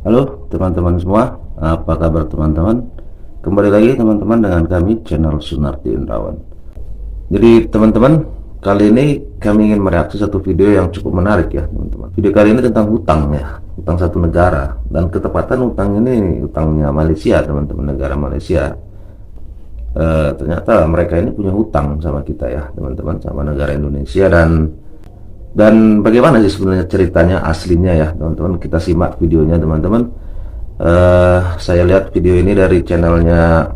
Halo teman-teman semua, apa kabar teman-teman? Kembali lagi teman-teman dengan kami channel Sunarti Indrawan. Jadi teman-teman, kali ini kami ingin mereaksi satu video yang cukup menarik ya teman-teman. Video kali ini tentang hutang ya, hutang satu negara, dan ketepatan hutang ini hutangnya Malaysia teman-teman, negara Malaysia. Ternyata mereka ini punya hutang sama kita ya teman-teman, sama negara Indonesia. Dan bagaimana sih sebenarnya ceritanya aslinya ya teman-teman, kita simak videonya teman-teman. Saya lihat video ini dari channelnya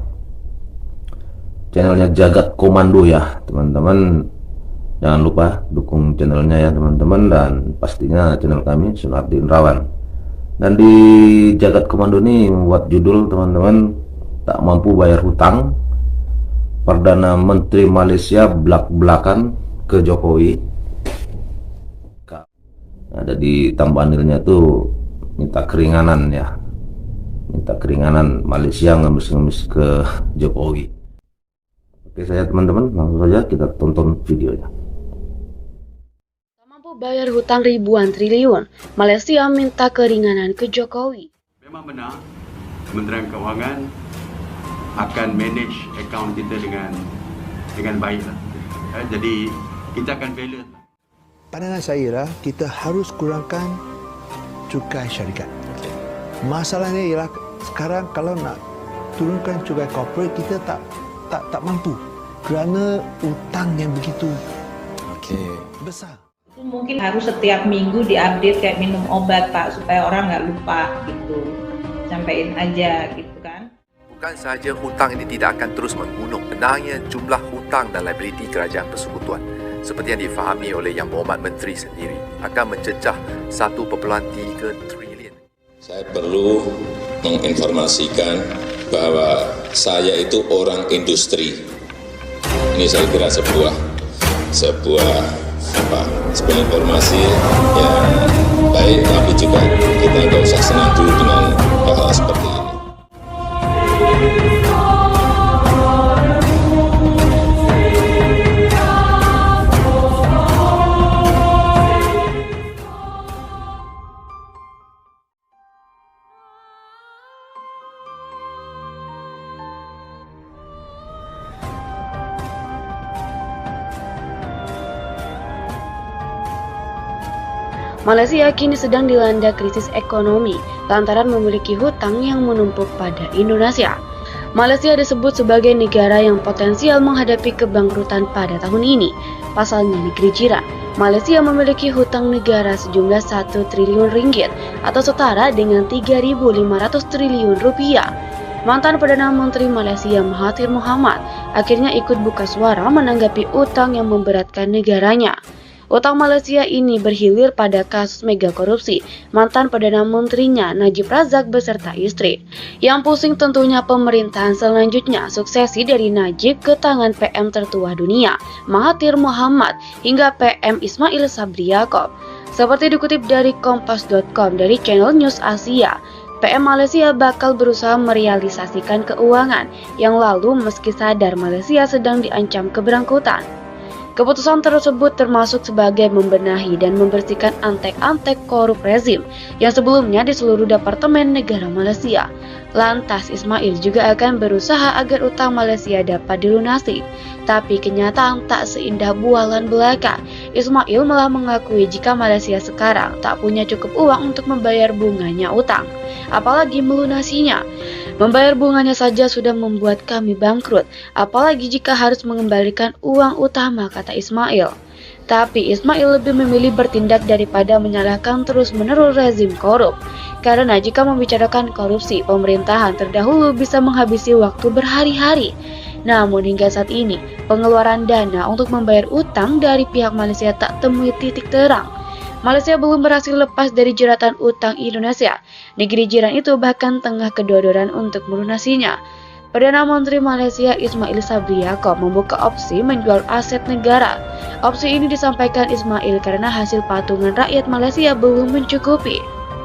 Jagat Komando ya teman-teman. Jangan lupa dukung channelnya ya teman-teman, dan pastinya channel kami Sunarti Indrawan. Dan di Jagat Komando ini membuat judul teman-teman, tak mampu bayar hutang, Perdana Menteri Malaysia belak-belakan ke Jokowi. Ada di thumbnailnya tuh minta keringanan ya, minta keringanan Malaysia ngemis-ngemis ke Jokowi. Oke saya teman-teman, langsung saja kita tonton videonya. Tak mampu bayar hutang ribuan triliun, Malaysia minta keringanan ke Jokowi. Memang benar, Kementerian Keuangan akan manage akaun kita dengan baik. Jadi kita akan balance. Pandangan saya ialah kita harus kurangkan cukai syarikat. Masalahnya ialah sekarang kalau nak turunkan cukai corporate kita tak mampu kerana hutang yang begitu besar. Mungkin harus setiap minggu diupdate kayak minum obat Pak, supaya orang nggak lupa gitu. Sampaikan aja gitu kan. Bukan sahaja hutang ini tidak akan terus menggunung, benarnya jumlah hutang dan liability kerajaan persekutuan seperti yang difahami oleh Yang Berhormat Menteri sendiri akan mencecah 1.3 triliun. Saya perlu menginformasikan bahwa saya itu orang industri. Ini saya kira sebuah informasi yang baik, tapi juga kita nggak usah senang dulu dengan hal-hal seperti ini. Malaysia kini sedang dilanda krisis ekonomi lantaran memiliki hutang yang menumpuk pada Indonesia. Malaysia disebut sebagai negara yang potensial menghadapi kebangkrutan pada tahun ini. Pasalnya negeri jiran, Malaysia memiliki hutang negara sejumlah 1 triliun ringgit atau setara dengan 3.500 triliun rupiah. Mantan Perdana Menteri Malaysia Mahathir Mohamad akhirnya ikut buka suara menanggapi utang yang memberatkan negaranya. Utang Malaysia ini berhilir pada kasus mega korupsi mantan Perdana Menterinya Najib Razak beserta istri. Yang pusing tentunya pemerintahan selanjutnya, suksesi dari Najib ke tangan PM tertua dunia Mahathir Mohamad hingga PM Ismail Sabri Yaakob. Seperti dikutip dari Kompas.com dari channel News Asia, PM Malaysia bakal berusaha merealisasikan keuangan yang lalu meski sadar Malaysia sedang diancam keberangkutan. Keputusan tersebut termasuk sebagai membenahi dan membersihkan antek-antek korup rezim yang sebelumnya di seluruh departemen negara Malaysia. Lantas Ismail juga akan berusaha agar utang Malaysia dapat dilunasi. Tapi kenyataan tak seindah bualan belaka. Ismail malah mengakui jika Malaysia sekarang tak punya cukup uang untuk membayar bunganya utang, apalagi melunasinya. Membayar bunganya saja sudah membuat kami bangkrut, apalagi jika harus mengembalikan uang utama, kata Ismail. Tapi Ismail lebih memilih bertindak daripada menyalahkan terus-menerus rezim korup. Karena jika membicarakan korupsi, pemerintahan terdahulu bisa menghabisi waktu berhari-hari. Namun hingga saat ini, pengeluaran dana untuk membayar utang dari pihak Malaysia tak temui titik terang. Malaysia belum berhasil lepas dari jeratan utang Indonesia. Negeri jiran itu bahkan tengah kedodoran untuk melunasinya. Perdana Menteri Malaysia Ismail Sabri Yaakob membuka opsi menjual aset negara. Opsi ini disampaikan Ismail karena hasil patungan rakyat Malaysia belum mencukupi.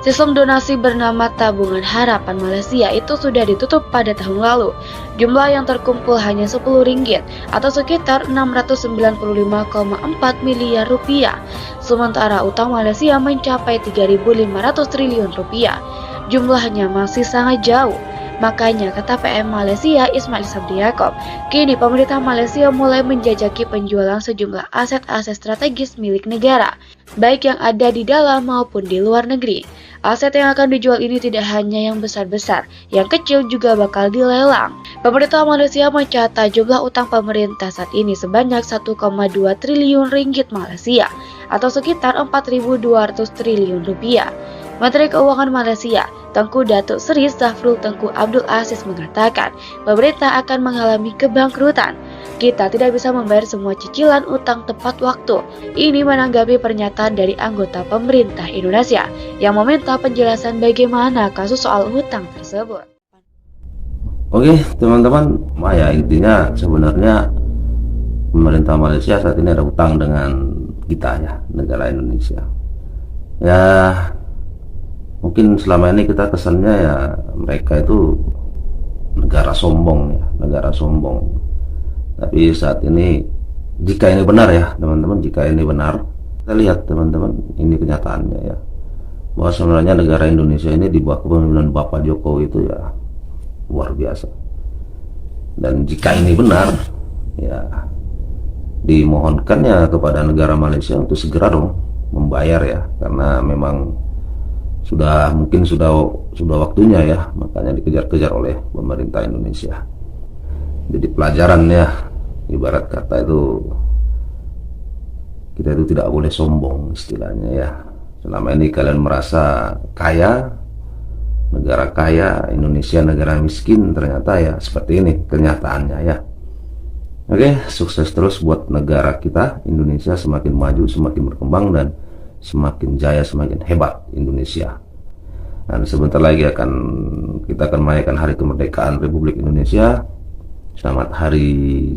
Sistem donasi bernama Tabungan Harapan Malaysia itu sudah ditutup pada tahun lalu. Jumlah yang terkumpul hanya RM10 atau sekitar 695,4 miliar rupiah. Sementara utang Malaysia mencapai 3.500 triliun rupiah. jumlahnya masih sangat jauh. Makanya kata PM Malaysia Ismail Sabri Yaakob, kini pemerintah Malaysia mulai menjajaki penjualan sejumlah aset-aset strategis milik negara, baik yang ada di dalam maupun di luar negeri. Aset yang akan dijual ini tidak hanya yang besar-besar, yang kecil juga bakal dilelang. Pemerintah Malaysia mencatat jumlah utang pemerintah saat ini sebanyak 1,2 triliun ringgit Malaysia atau sekitar 4.200 triliun rupiah. Menteri Keuangan Malaysia, Tengku Datuk Seri Zafrul Tengku Abdul Aziz mengatakan, pemerintah akan mengalami kebangkrutan. Kita tidak bisa membayar semua cicilan utang tepat waktu. Ini menanggapi pernyataan dari anggota pemerintah Indonesia yang meminta penjelasan bagaimana kasus soal hutang tersebut. Oke teman-teman, ya intinya sebenarnya pemerintah Malaysia saat ini ada hutang dengan kita ya, negara Indonesia. Ya mungkin selama ini kita kesannya ya mereka itu negara sombong ya, negara sombong. Tapi saat ini jika ini benar ya teman-teman, jika ini benar, kita lihat teman-teman, ini kenyataannya ya, bahwa sebenarnya negara Indonesia ini di bawah kepemimpinan Bapak Jokowi itu ya luar biasa. Dan jika ini benar ya dimohonkan ya kepada negara Malaysia untuk segera dong membayar ya, karena memang mungkin sudah waktunya ya, makanya dikejar-kejar oleh pemerintah Indonesia. Jadi pelajaran ya, ibarat kata itu kita itu tidak boleh sombong istilahnya ya. Selama ini kalian merasa kaya, negara kaya, Indonesia negara miskin, ternyata ya seperti ini kenyataannya ya. Oke, sukses terus buat negara kita Indonesia, semakin maju, semakin berkembang, dan semakin jaya, semakin hebat Indonesia. Dan sebentar lagi kita akan merayakan hari kemerdekaan Republik Indonesia. Selamat hari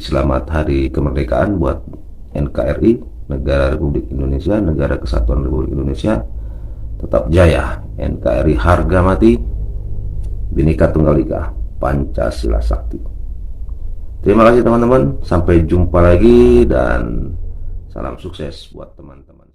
kemerdekaan buat NKRI, Negara Republik Indonesia, Negara Kesatuan Republik Indonesia. Tetap jaya NKRI, harga mati, Bhinneka Tunggal Ika, Pancasila Sakti. Terima kasih teman-teman, sampai jumpa lagi dan salam sukses buat teman-teman.